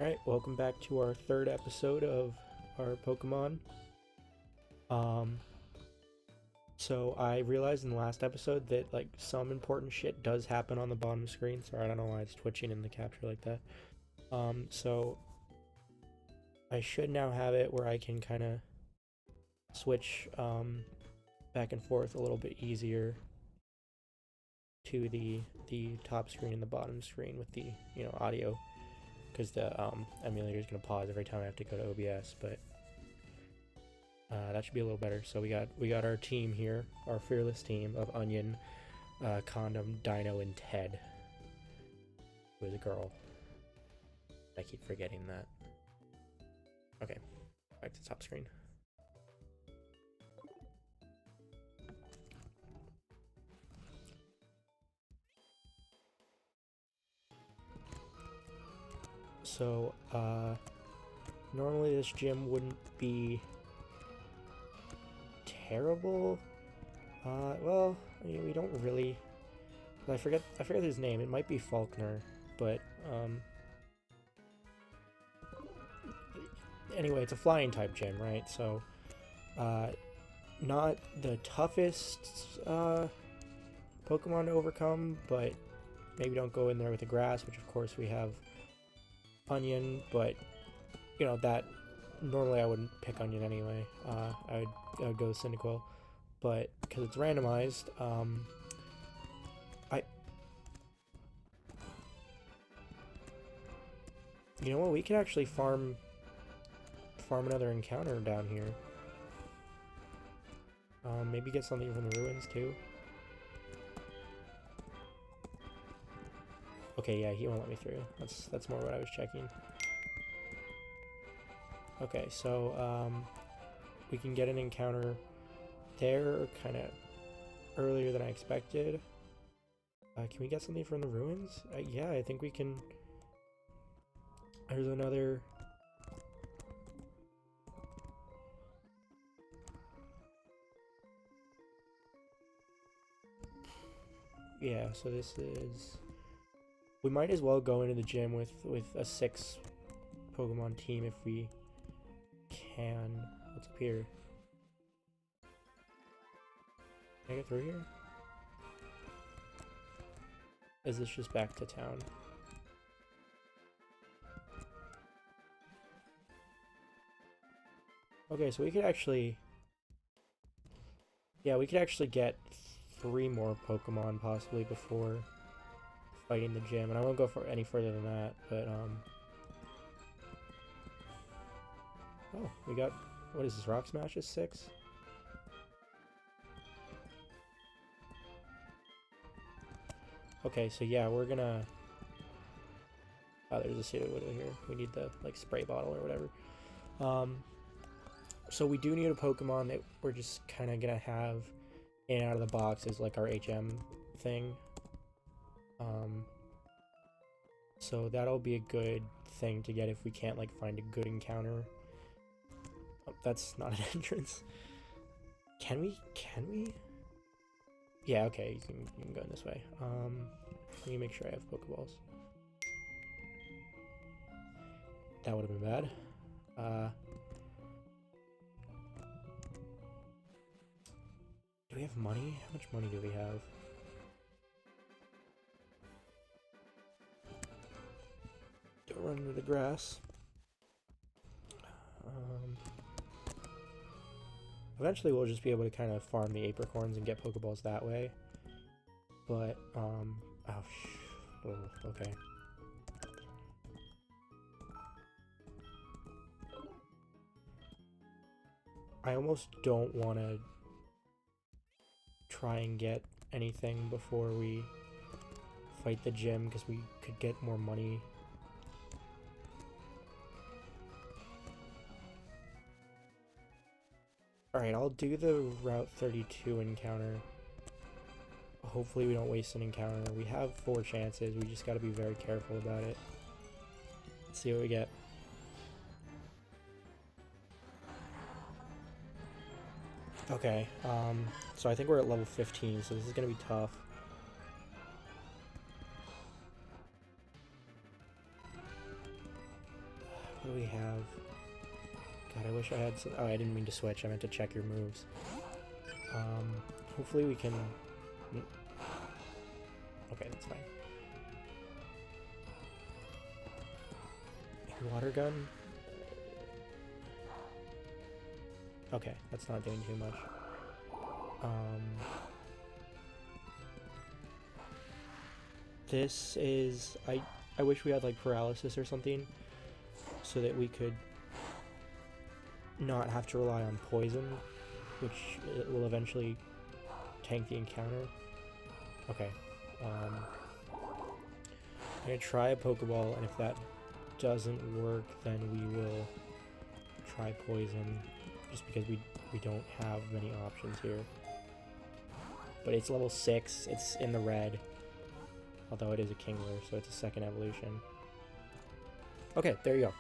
Alright, welcome back to our third episode of our Pokemon. Um, so I realized in the last episode that like some important shit does happen on the bottom screen. Sorry, I don't know why it's twitching in the capture like that. So I should now have it where I can kind of switch back and forth a little bit easier to the top screen and the bottom screen with the audio, because the emulator is gonna pause every time I have to go to OBS, but that should be a little better. So we got our team here, our fearless team of Onion, Condom, Dino, and Ted, who is a girl. I keep forgetting that. Okay, back to the top screen. So, normally this gym wouldn't be terrible. Well, I mean, we don't really. I forget his name. It might be Faulkner, but anyway, it's a flying type gym, right? So, not the toughest Pokemon to overcome, but maybe don't go in there with the grass, which of course we have Onion, but that normally I wouldn't pick Onion anyway. I would go Cyndaquil, but because it's randomized, you know what? We could actually farm another encounter down here. Maybe get something from the ruins too. Okay, yeah, he won't let me through. That's more what I was checking. Okay, so we can get an encounter there kind of earlier than I expected. Can we get something from the ruins? Yeah, I think we can. There's another. Yeah, so this is. We might as well go into the gym with a 6 Pokemon team if we can. What's up here? Can I get through here? Is this just back to town? Okay, so we could actually... Yeah, we could actually get 3 more Pokemon possibly before fighting the gym, and I won't go for any further than that, but oh, we got, what is this, Rock Smash is 6? Okay, so yeah, we're gonna... Oh, there's a Sudowoodo here. We need the, like, spray bottle or whatever. So we do need a Pokemon that we're just kind of gonna have in and out of the box as, like, our HM thing. So that'll be a good thing to get if we can't, like, find a good encounter. Oh, that's not an entrance. Can we? Yeah, okay, you can go in this way. Let me make sure I have Pokeballs. That would have been bad. Do we have money? How much money do we have? Don't run into the grass. Eventually we'll just be able to kind of farm the apricorns and get Pokeballs that way. But, oh, okay. I almost don't want to try and get anything before we fight the gym, because we could get more money. Alright, I'll do the Route 32 encounter. Hopefully we don't waste an encounter. We have 4 chances, we just gotta be very careful about it. Let's see what we get. Okay, so I think we're at level 15, so this is gonna be tough. do we have? God, I wish I had some. Oh, I didn't mean to switch. I meant to check your moves. Hopefully we can. Okay, that's fine. Water gun. Okay, that's not doing too much. This is I wish we had like paralysis or something, so that we could not have to rely on poison, which will eventually tank the encounter. Okay. I'm gonna try a Pokeball, and if that doesn't work, then we will try poison, just because we don't have many options here. But it's level 6, it's in the red, although it is a Kingler, so it's a second evolution. Okay, there you go.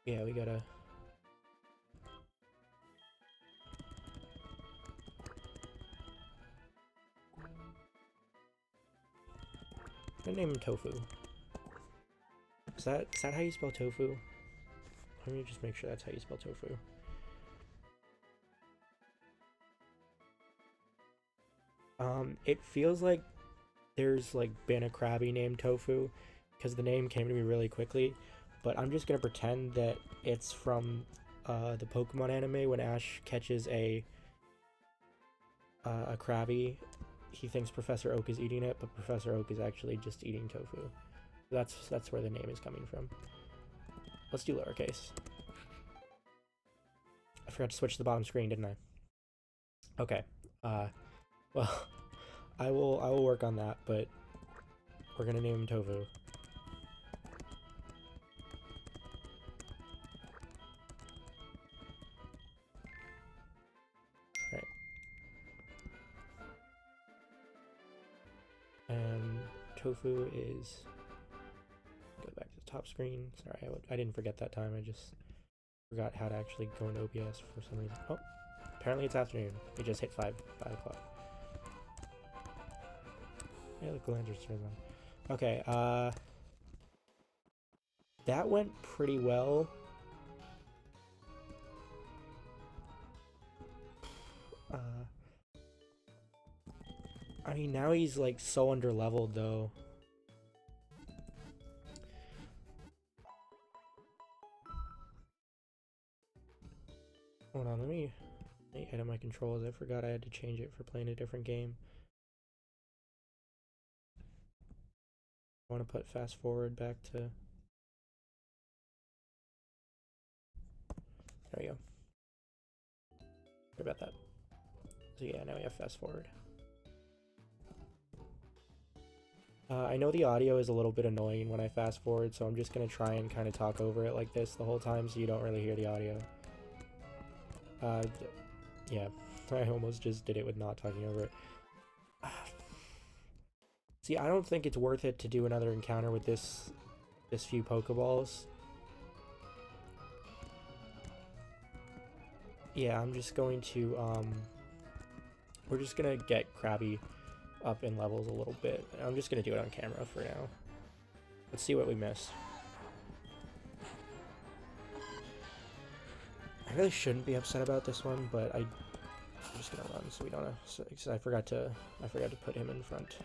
Yeah, we gotta... I'm gonna name him Tofu. Is that how you spell tofu? Let me just make sure that's how you spell tofu. It feels like there's like been a Krabby named Tofu, because the name came to me really quickly, but I'm just gonna pretend that it's from the Pokemon anime. When Ash catches a Krabby, he thinks Professor Oak is eating it, but Professor Oak is actually just eating tofu. That's where the name is coming from. Let's do lowercase. I forgot to switch to the bottom screen, didn't I? Okay. Well, I will work on that, but we're gonna name him Tofu. Right. And Tofu is... Go back to the top screen. Sorry, I didn't forget that time. I just forgot how to actually go into OBS for some reason. Oh, apparently it's afternoon. We just hit 5 o'clock. Yeah, the Galander's turn on. Okay, that went pretty well. I mean, now he's like so underleveled though. Hold on, let me edit my controls. I forgot I had to change it for playing a different game. I want to put fast forward back to... There we go. Sorry about that. So yeah, now we have fast forward. I know the audio is a little bit annoying when I fast forward, so I'm just going to try and kind of talk over it like this the whole time so you don't really hear the audio. Yeah, I almost just did it with not talking over it. See, I don't think it's worth it to do another encounter with this few Pokeballs. Yeah, I'm just going to, we're just gonna get Krabby up in levels a little bit. I'm just gonna do it on camera for now. Let's see what we missed. I really shouldn't be upset about this one, but I'm just gonna run so we don't have, because I forgot to put him in front.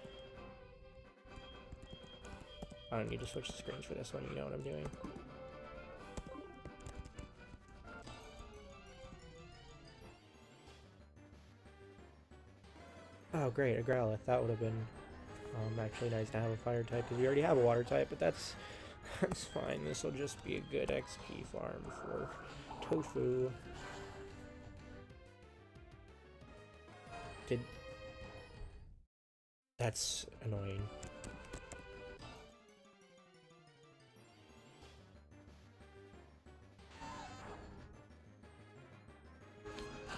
I don't need to switch the screens for this one, you know what I'm doing. Oh great, a Growlithe. That would have been actually nice to have a fire type, because we already have a water type, but that's fine. This will just be a good XP farm for Tofu. That's annoying.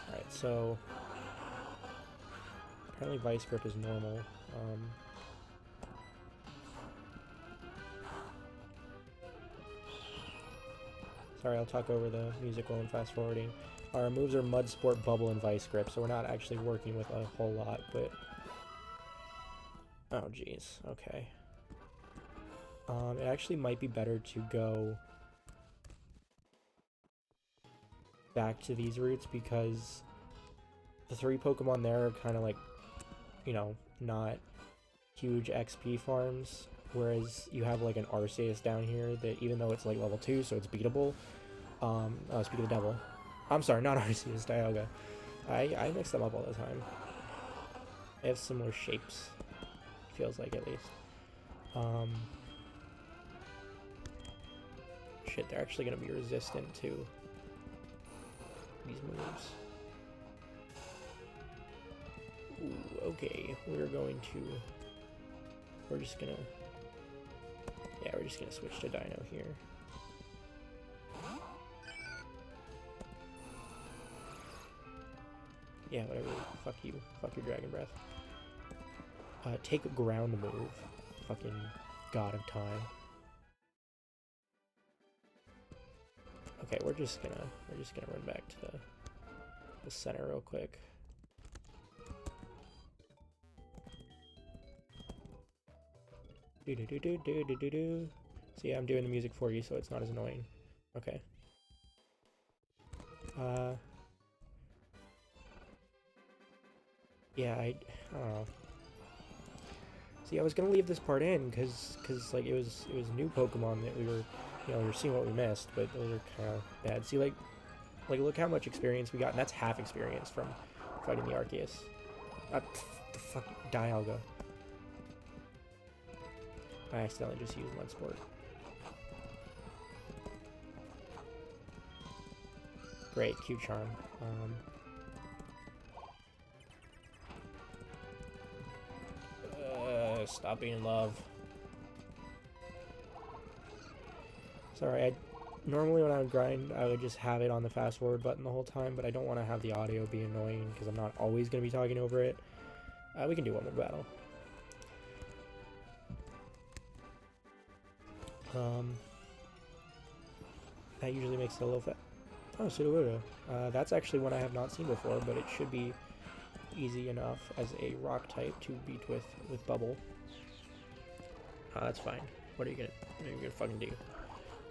Alright, so apparently Vice Grip is normal. Sorry, I'll talk over the music while I'm fast forwarding. Our moves are Mud Sport, Bubble, and Vice Grip, so we're not actually working with a whole lot, but... Oh, jeez. Okay. It actually might be better to go back to these routes because the 3 Pokemon there are kind of like, you know, not huge XP farms, whereas you have like an Arceus down here that even though it's like level 2, so it's beatable. Oh, speak of the devil. I'm sorry, not Arceus, Dialga. I mix them up all the time. They have similar shapes. Feels like, at least. Shit, they're actually going to be resistant to these moves. Ooh, okay, we're just gonna... Yeah, we're just gonna switch to Dino here. Yeah, whatever. Fuck you. Fuck your Dragon Breath. Take a ground move. Fucking god of time. Okay, we're just gonna run back to the center real quick. Do. See, I'm doing the music for you, so it's not as annoying. Okay. Yeah, I don't know. See, I was gonna leave this part in because like it was new Pokemon that we were seeing what we missed, but those are kind of bad. See, like look how much experience we got, and that's half experience from fighting the Arceus. The fuck, Dialga. I accidentally just used Mud Sport. Great, Q-Charm. Stop being in love. Sorry, normally when I would grind, I would just have it on the fast forward button the whole time, but I don't want to have the audio be annoying because I'm not always going to be talking over it. We can do one more battle. That usually makes it a little fat. Oh, Sudowoodo. That's actually one I have not seen before, but it should be easy enough as a rock type to beat with Bubble. That's fine. What are you gonna fucking do?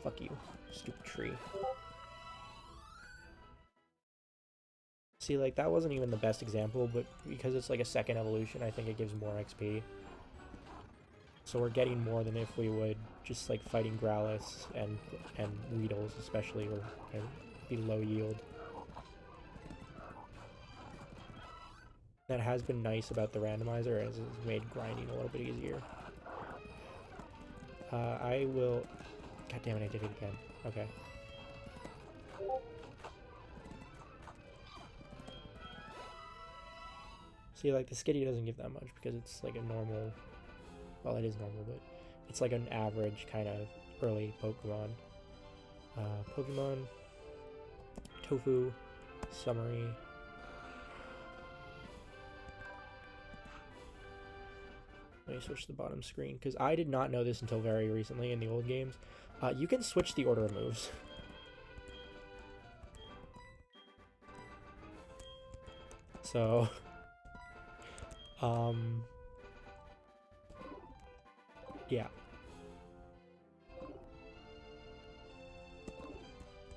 Fuck you, stupid tree. See, like, that wasn't even the best example, but because it's like a second evolution, I think it gives more XP. So we're getting more than if we would just like fighting Growlithe and Weedles, especially, or be low yield. That has been nice about the randomizer, as it's made grinding a little bit easier. I will... God damn it, I did it again. Okay. See, like, the Skitty doesn't give that much because it's like a normal... Well, it is normal, but it's like an average kind of early Pokemon. Pokemon... Tofu... Summary... Let me switch to the bottom screen, because I did not know this until very recently in the old games. You can switch the order of moves. So... yeah.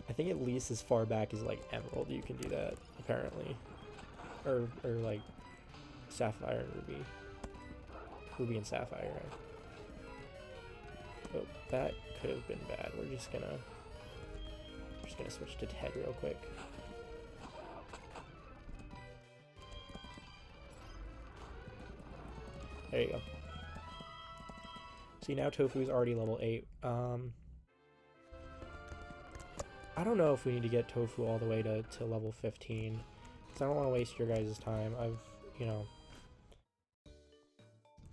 I think at least as far back as, like, Emerald you can do that, apparently. Or like, Sapphire and Ruby. Ruby and Sapphire, right? Oh, that could have been bad. We're just gonna switch to Ted real quick. There you go. See, now Tofu's already level 8. I don't know if we need to get Tofu all the way to level 15. Because I don't want to waste your guys' time.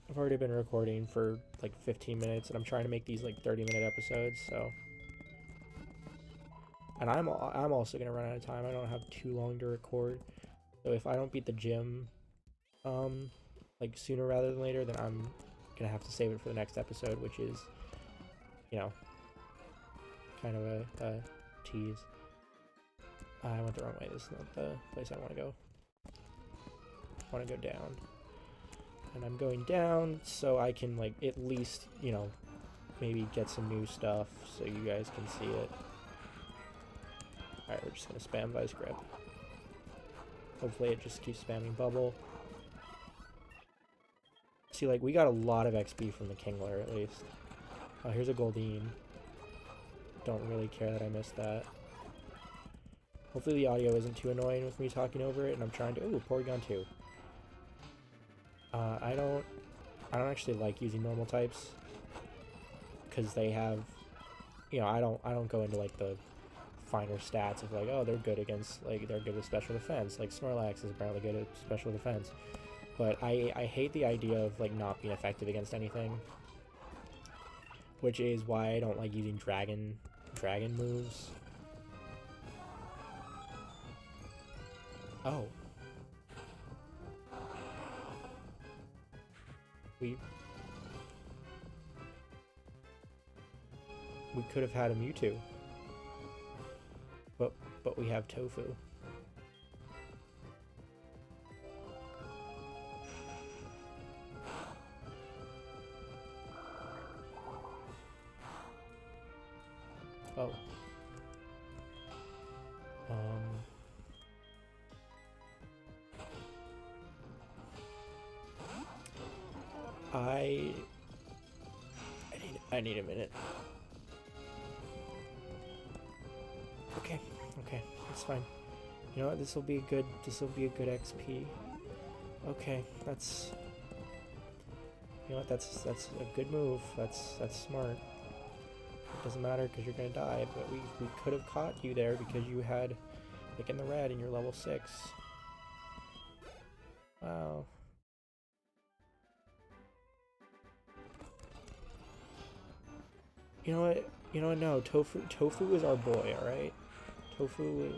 I've already been recording for like 15 minutes, and I'm trying to make these like 30-minute episodes, so... And I'm also gonna run out of time. I don't have too long to record. So if I don't beat the gym, like sooner rather than later, then I'm gonna have to save it for the next episode, which is, kind of a tease. I went the wrong way. This is not the place I want to go. I want to go down. And I'm going down so I can, like, at least, you know, maybe get some new stuff so you guys can see it. Alright, we're just going to spam Vice Grip. Hopefully it just keeps spamming Bubble. See, like, we got a lot of XP from the Kingler, at least. Oh, here's a Goldeen. Don't really care that I missed that. Hopefully the audio isn't too annoying with me talking over it, and I'm trying to... Ooh, Porygon 2. I don't actually like using normal types, because they have... You know, I don't go into, like, the finer stats of, like, oh, they're good against... Like, they're good with special defense. Like, Snorlax is apparently good at special defense. But I hate the idea of, like, not being effective against anything. Which is why I don't like using dragon moves. Oh. We could have had a Mewtwo. But we have Tofu. Oh. I need a minute. Okay, that's fine. You know what? This will be a good XP. Okay, that's... You know what? That's a good move. That's smart. It doesn't matter because you're gonna die, but we could have caught you there because you had, like, in the red and you're level 6. Wow. You know what? No, Tofu is our boy, alright? Tofu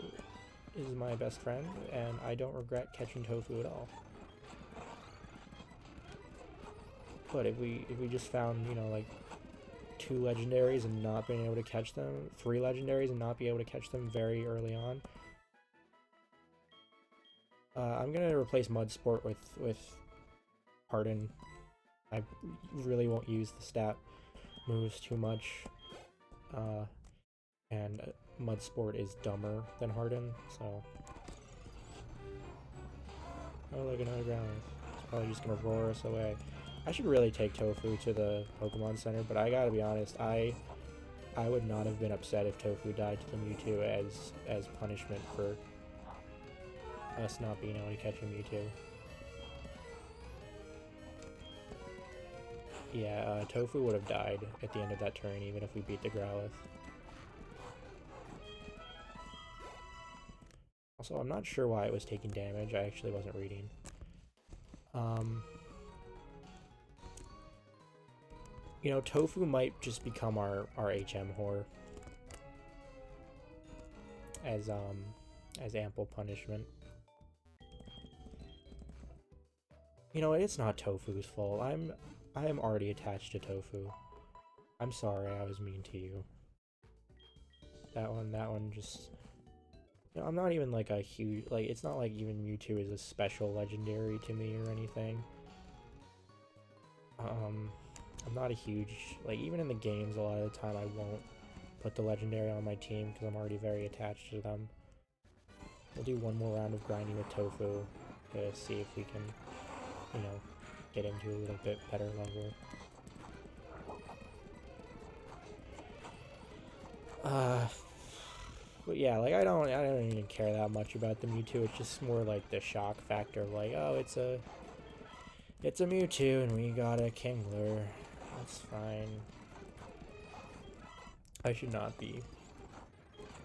is my best friend, and I don't regret catching Tofu at all. But if we just found, you know, like, 2 legendaries and not being able to catch them, 3 legendaries and not be able to catch them very early on, I'm gonna replace Mud Sport with Harden. I really won't use the stat moves too much, and Mud Sport is dumber than Harden, so... Oh, look, another ground. It's probably just gonna roar us away. I should really take Tofu to the Pokemon Center, but I gotta be honest, I would not have been upset if Tofu died to the Mewtwo as punishment for us not being able to catch a Mewtwo. Yeah, Tofu would have died at the end of that turn, even if we beat the Growlithe. Also, I'm not sure why it was taking damage. I actually wasn't reading. You know, Tofu might just become our HM whore as ample punishment. You know, it's not Tofu's fault. I am already attached to Tofu. I'm sorry, I was mean to you. That one just... You know, I'm not even like a huge... Like, it's not like even Mewtwo is a special legendary to me or anything. I'm not a huge... Like, even in the games, a lot of the time I won't put the legendary on my team because I'm already very attached to them. We'll do one more round of grinding with Tofu to see if we can, you know, get into a little bit better level. But yeah, like I don't even care that much about the Mewtwo. It's just more like the shock factor of like, oh, it's a Mewtwo and we got a Kingler. That's fine. I should not be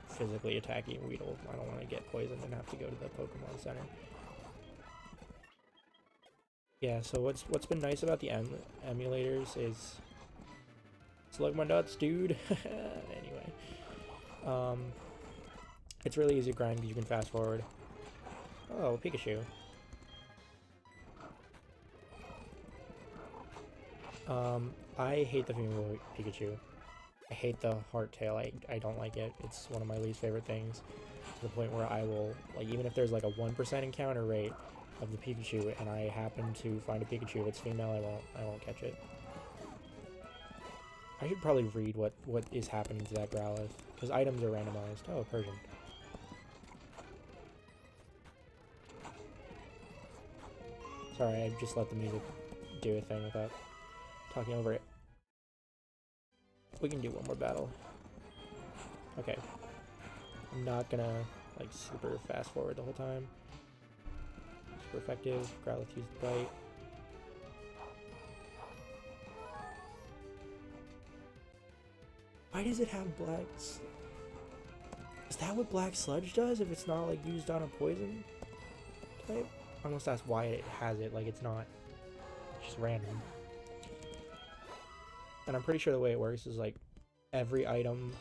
physically attacking Weedle. I don't want to get poisoned and have to go to the Pokemon Center. Yeah, so what's been nice about the emulators is... Slug my nuts, dude! Anyway. It's really easy to grind because you can fast forward. Oh, Pikachu. I hate the female Pikachu. I hate the heart tail. I don't like it. It's one of my least favorite things. the point where I will, like, even if there's like a 1% encounter rate of the Pikachu and I happen to find a Pikachu, if it's female, I won't catch it. I should probably read what is happening to that Growlithe, because items are randomized. Oh, Persian. Sorry, I just let the music do a thing without talking over it. We can do one more battle. Okay. I'm not gonna, like, super fast forward the whole time. Super effective. Growlithe used the bite. Why does it have black? Is that what Black Sludge does if it's not, like, used on a poison type? I almost asked why it has it, like it's not just random. And I'm pretty sure the way it works is, like, every item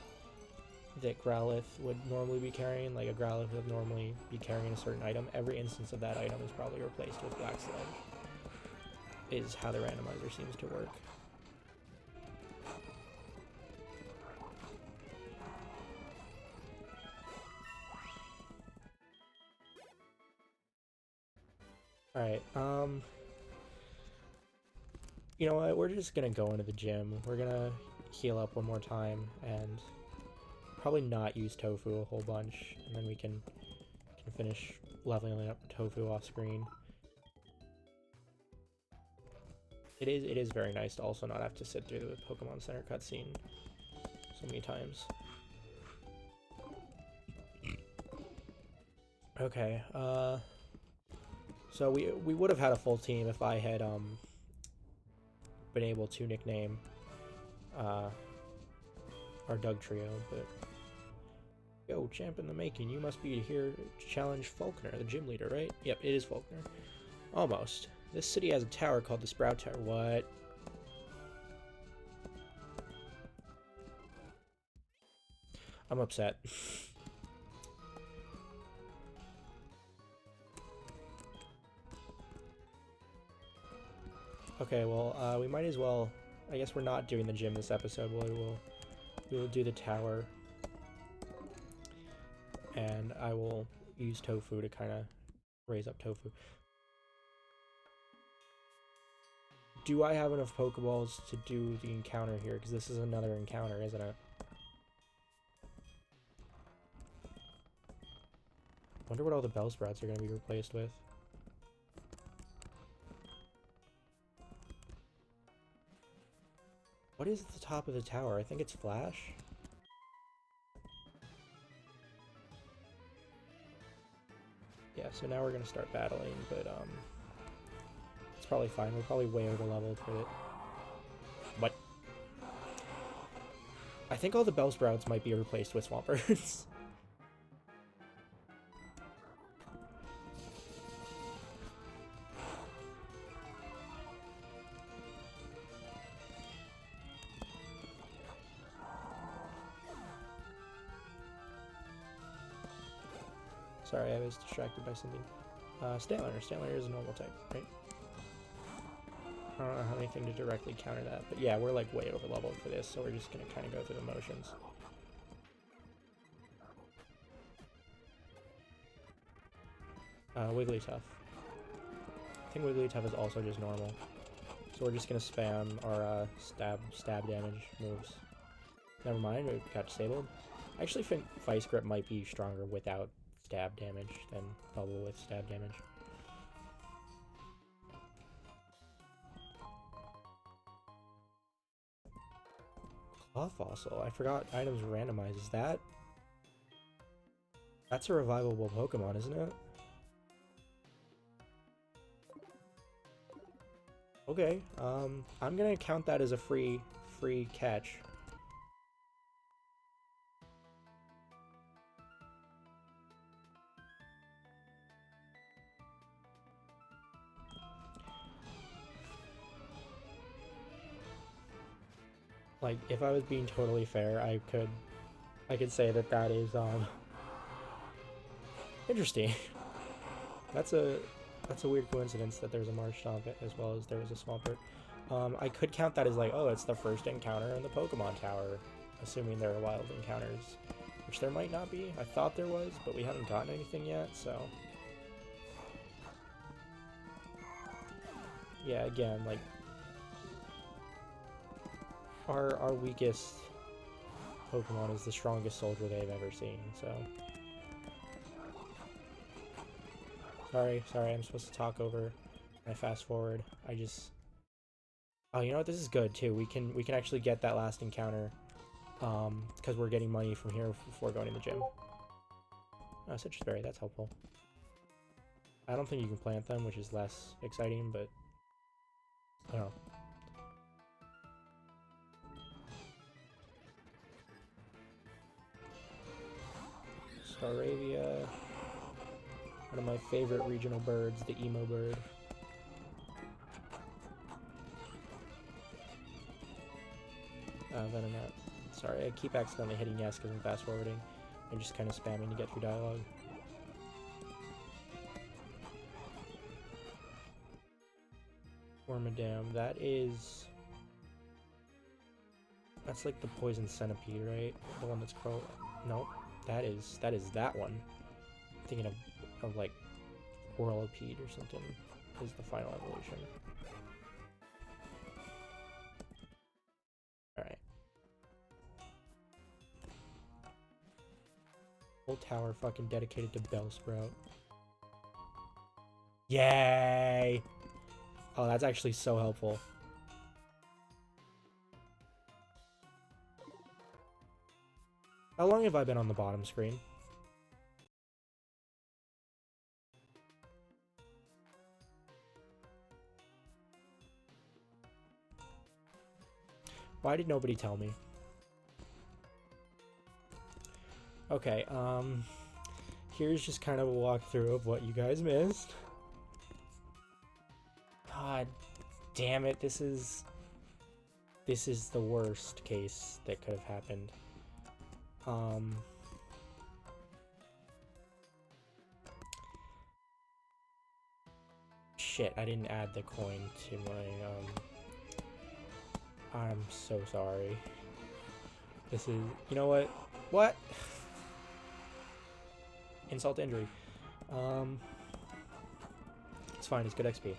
that Growlithe would normally be carrying, like a Growlithe would normally be carrying a certain item, every instance of that item is probably replaced with Black Sludge, is how the randomizer seems to work. Alright, you know what, we're just gonna go into the gym. We're gonna heal up one more time and probably not use Tofu a whole bunch, and then we can finish leveling up Tofu off screen. It is very nice to also not have to sit through the Pokemon Center cutscene so many times. Okay, so we would have had a full team if I had been able to nickname our Doug trio, but yo, champ in the making, you must be here to challenge Faulkner, the gym leader, right? Yep, it is Faulkner. Almost. This city has a tower called the Sprout Tower. What? I'm upset. Okay, well, we might as well. I guess we're not doing the gym this episode. We will do the tower, and I will use Tofu to kind of raise up Tofu. Do I have enough Pokeballs to do the encounter here? Because this is another encounter, isn't it? Wonder what all the Bellsprouts are going to be replaced with. What is at the top of the tower? I think it's Flash. Yeah, so now we're going to start battling, but it's probably fine. We're probably way over leveled for it. What? I think all the Bellsprouts might be replaced with Swampers. Sorry, I was distracted by something. Stantler. Stantler is a normal type, right? I don't have anything to directly counter that, but yeah, we're like way over leveled for this, so we're just gonna kind of go through the motions. Wigglytuff. I think Wigglytuff is also just normal, so we're just gonna spam our stab damage moves. Never mind, it got disabled. I actually think Vice Grip might be stronger without stab damage than Bubble with stab damage. Claw Fossil. I forgot items randomized. Is that? That's a revivable Pokemon, isn't it? Okay, I'm gonna count that as a free catch. Like, if I was being totally fair, I could say that is interesting. That's a weird coincidence that there's a Marshtomp as well as there was a Swampert. I could count that as like, oh, it's the first encounter in the Pokemon Tower, assuming there are wild encounters which there might not be. I thought there was, but we haven't gotten anything yet, so... Yeah, again, like... Our weakest Pokemon is the strongest soldier they've ever seen, so... Sorry, I'm supposed to talk over my fast forward. I just... Oh, you know what? This is good, too. We can actually get that last encounter, because we're getting money from here before going to the gym. Oh, citrus berry, that's helpful. I don't think you can plant them, which is less exciting, but... I don't know. Staravia. One of my favorite regional birds, the emo bird. Venonat. Sorry, I keep accidentally hitting yes because I'm fast forwarding and just kind of spamming to get through dialogue. Wormadam, that's like the poison centipede, right? The one that's crawling. Nope, that is that one. I'm thinking of like Whirlipede or something is the final evolution. Alright. Whole tower fucking dedicated to Bellsprout. Yay! Oh, that's actually so helpful. How long have I been on the bottom screen? Why did nobody tell me? Okay, here's just kind of a walkthrough of what you guys missed. God damn it, this is the worst case that could have happened. Shit, I didn't add the coin to my, I'm so sorry. This is, you know what? What? Insult to injury. It's fine, it's good XP.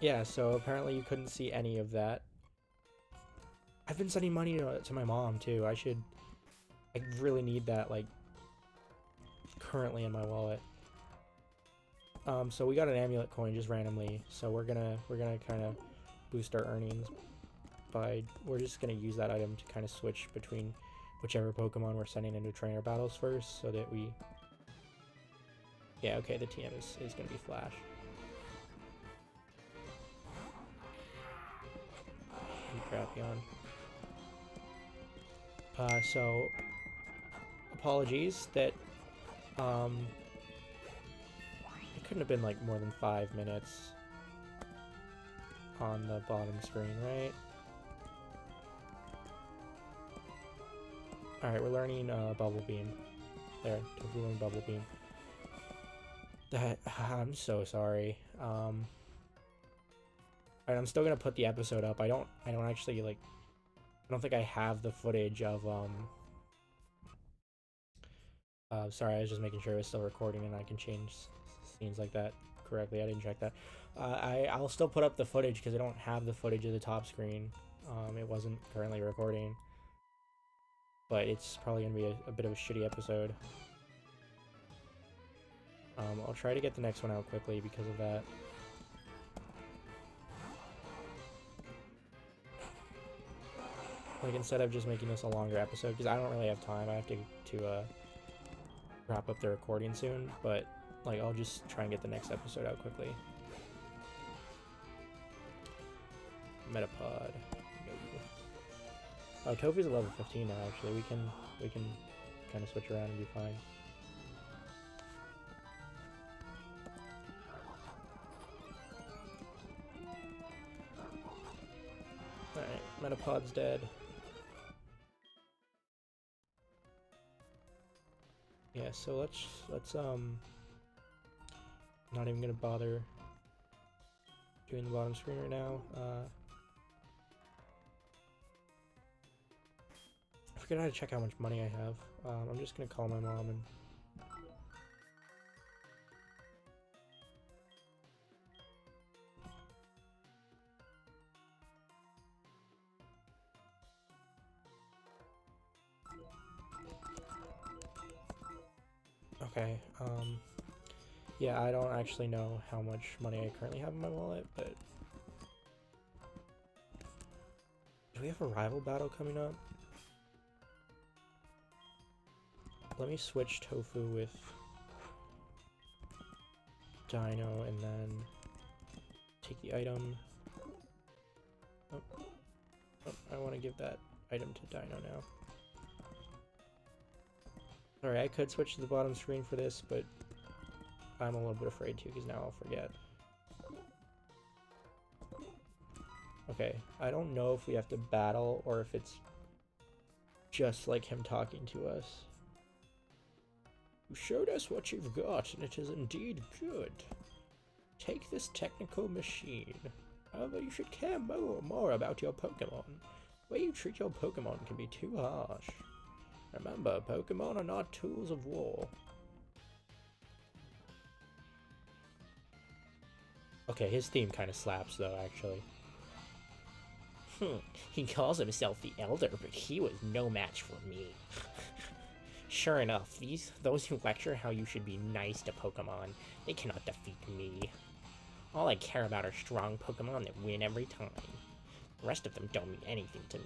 Yeah, so apparently you couldn't see any of that. I've been sending money to my mom, too. I really need that, like, currently in my wallet. So we got an amulet coin just randomly, so we're gonna kind of boost our earnings we're just gonna use that item to kind of switch between whichever Pokemon we're sending into trainer battles first, so that we... Yeah, okay, the TM is gonna be Flash. Crapion. So apologies that it couldn't have been like more than 5 minutes on the bottom screen, right? Alright, we're learning Bubble Beam. There, we're learning Bubble Beam. I'm so sorry. Alright, I'm still gonna put the episode up. I don't actually, like, I don't think I have the footage of, sorry, I was just making sure it was still recording and I can change scenes like that correctly. I didn't check that. I'll still put up the footage because I don't have the footage of the top screen. It wasn't currently recording. But it's probably going to be a bit of a shitty episode. I'll try to get the next one out quickly because of that. Like, instead of just making this a longer episode, because I don't really have time. I have to wrap up the recording soon, but, like, I'll just try and get the next episode out quickly. Metapod. Oh, Tofu's at level 15 now, actually. We can kind of switch around and be fine. Alright, Metapod's dead. Yeah, so let's not even gonna bother doing the bottom screen right now. forget how to check how much money I have. I'm just gonna call my mom and... Okay, yeah, I don't actually know how much money I currently have in my wallet, but... Do we have a rival battle coming up? Let me switch Tofu with Dino and then take the item. Oh, oh, I want to give that item to Dino now. Sorry, I could switch to the bottom screen for this, but I'm a little bit afraid to because now I'll forget. Okay, I don't know if we have to battle or if it's just like him talking to us. You showed us what you've got, and it is indeed good. Take this technical machine. However, you should care more about your Pokemon. The way you treat your Pokemon can be too harsh. Remember, Pokemon are not tools of war. Okay, his theme kind of slaps, though, actually. He calls himself the Elder, but he was no match for me. Sure enough, those who lecture how you should be nice to Pokemon, they cannot defeat me. All I care about are strong Pokemon that win every time. The rest of them don't mean anything to me.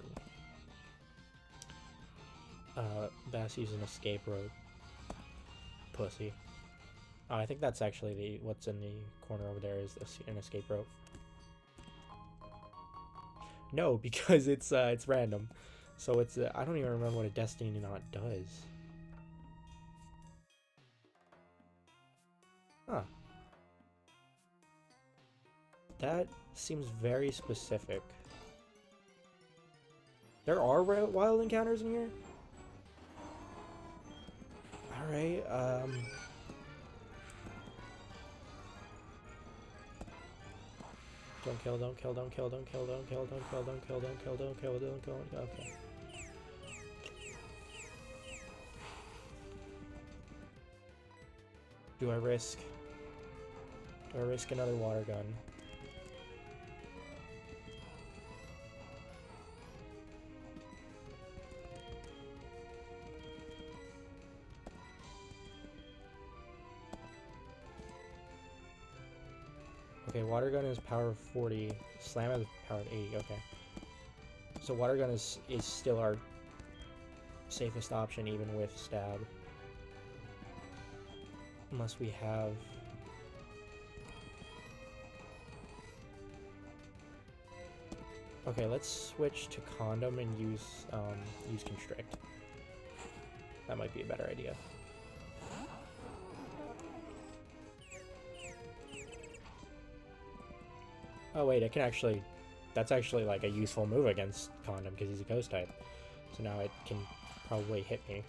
Bassie's an escape rope. Pussy. Oh, I think that's actually what's in the corner over there is an escape rope. No, because it's random. So it's I don't even remember what a Destiny Knot does. Huh. That seems very specific. There are wild encounters in here? Alright, Don't kill, don't kill, don't kill, don't kill, don't kill, don't kill, don't kill, don't kill, don't kill, don't kill, okay. Do I risk another water gun? Okay, water gun is power 40, slam is power 80, okay. So water gun is still our safest option even with stab. Unless we have... Okay, let's switch to condom and use constrict. That might be a better idea. Oh wait, I can actually... That's actually like a useful move against Condom because he's a ghost type. So now it can probably hit me.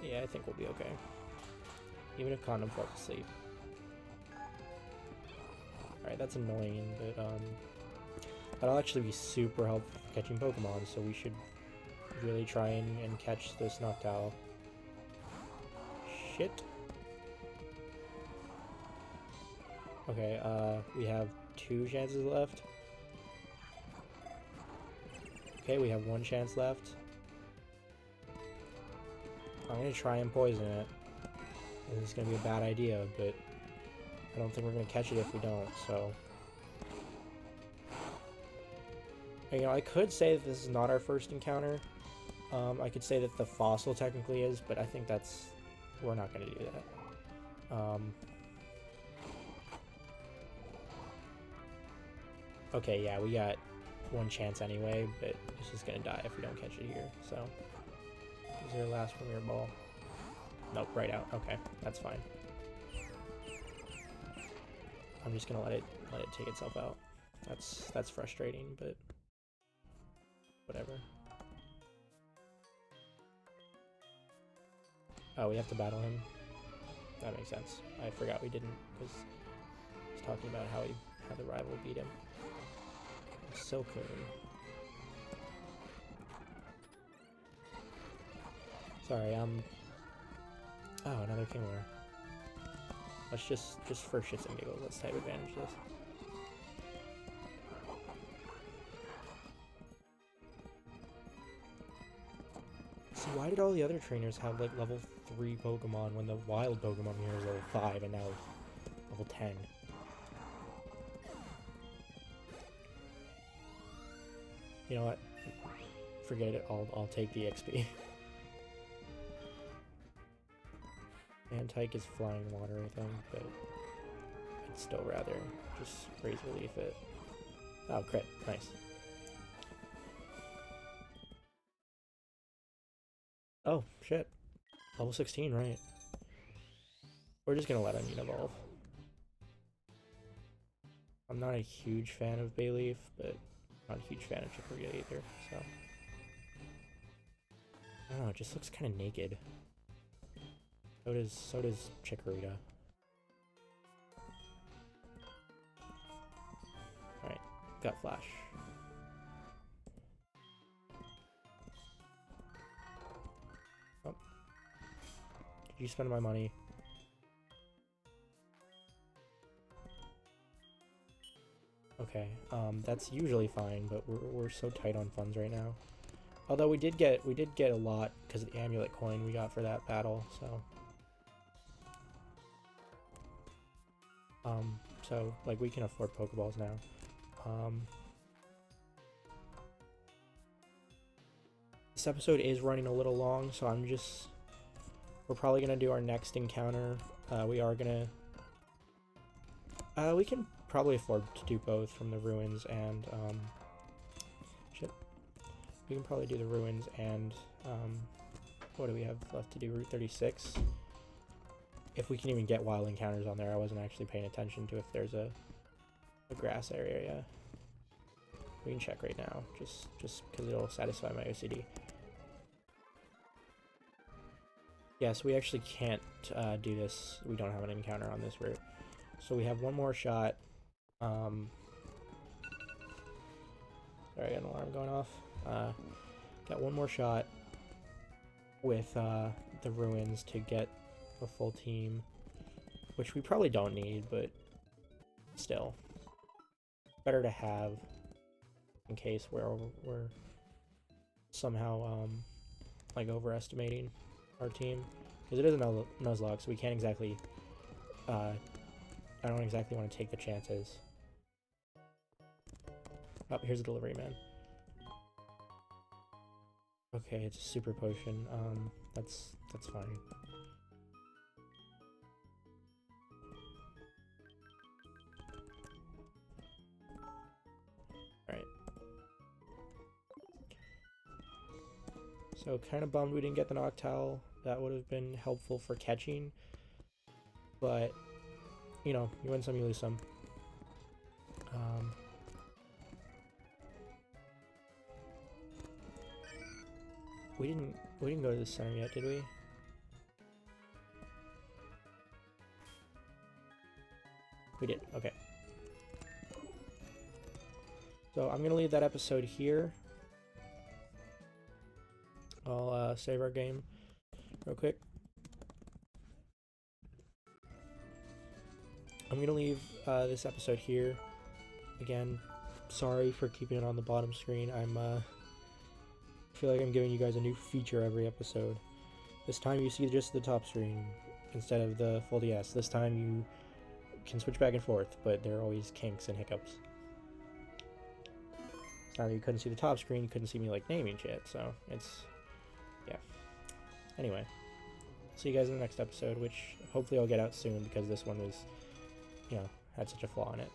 Yeah, I think we'll be okay. Even if Condom falls asleep. Alright, that's annoying, but that'll actually be super helpful for catching Pokemon, so we should really try and catch this Noctowl. Shit. Okay, we have 2 chances left. Okay, we have 1 chance left. I'm gonna try and poison it. This is gonna be a bad idea, but I don't think we're gonna catch it if we don't, so... You know, I could say that this is not our first encounter. I could say that the fossil technically is, but I think that's... We're not gonna do that. Okay, yeah, we got 1 chance anyway, but it's just gonna die if we don't catch it here, so... Is there a last premier ball? Nope, right out. Okay, that's fine. I'm just gonna let it take itself out. That's frustrating, but whatever. Oh, we have to battle him. That makes sense. I forgot we didn't because he's talking about how the rival beat him. Silcoon. Sorry, oh, another King Lure. Let's just for shits and giggles, let's take advantage of this. So why did all the other trainers have like level 3 Pokemon when the wild Pokemon here is level 5 and now level 10? You know what? Forget it. I'll take the XP. Antike is flying water, I think, but I'd still rather just Razor Leaf it. Oh, crit. Nice. Oh, shit. Level 16, right. We're just gonna let Onion evolve. I'm not a huge fan of Bayleaf, but not a huge fan of Chikorita either, so... I don't know, it just looks kind of naked. So does Chikorita. Alright, got Flash. Oh. Did you spend my money? Okay, that's usually fine, but we're so tight on funds right now. Although we did get a lot because of the amulet coin we got for that battle, so so like we can afford Pokeballs now. This episode is running a little long, so we're probably gonna do our next encounter. We can probably afford to do both from the ruins and shit. We can probably do the ruins and what do we have left to do? Route 36. If we can even get wild encounters on there. I wasn't actually paying attention to if there's a grass area. We can check right now, just because it'll satisfy my OCD. Yes, we actually can't do this. We don't have an encounter on this route. So we have one more shot. Sorry, I got an alarm going off. Got one more shot with the ruins to get a full team, which we probably don't need, but still better to have in case we're somehow like overestimating our team, because it is a Nuzlocke, so we can't exactly I don't exactly want to take the chances. Oh, here's a delivery man. Okay, it's a super potion. That's fine. Alright. So kind of bummed we didn't get the Noctowl. That would have been helpful for catching. But, you know, you win some, you lose some. We didn't go to the center yet, did we? We did, okay. So I'm gonna leave that episode here. I'll save our game real quick. I'm gonna leave this episode here. Again, sorry for keeping it on the bottom screen. I feel like I'm giving you guys a new feature every episode. This time you see just the top screen instead of the full DS. This time you can switch back and forth, but there are always kinks and hiccups. So now that you couldn't see the top screen, you couldn't see me like naming shit, so it's, yeah. Anyway, see you guys in the next episode, which hopefully I'll get out soon because this one was, you know, had such a flaw in it.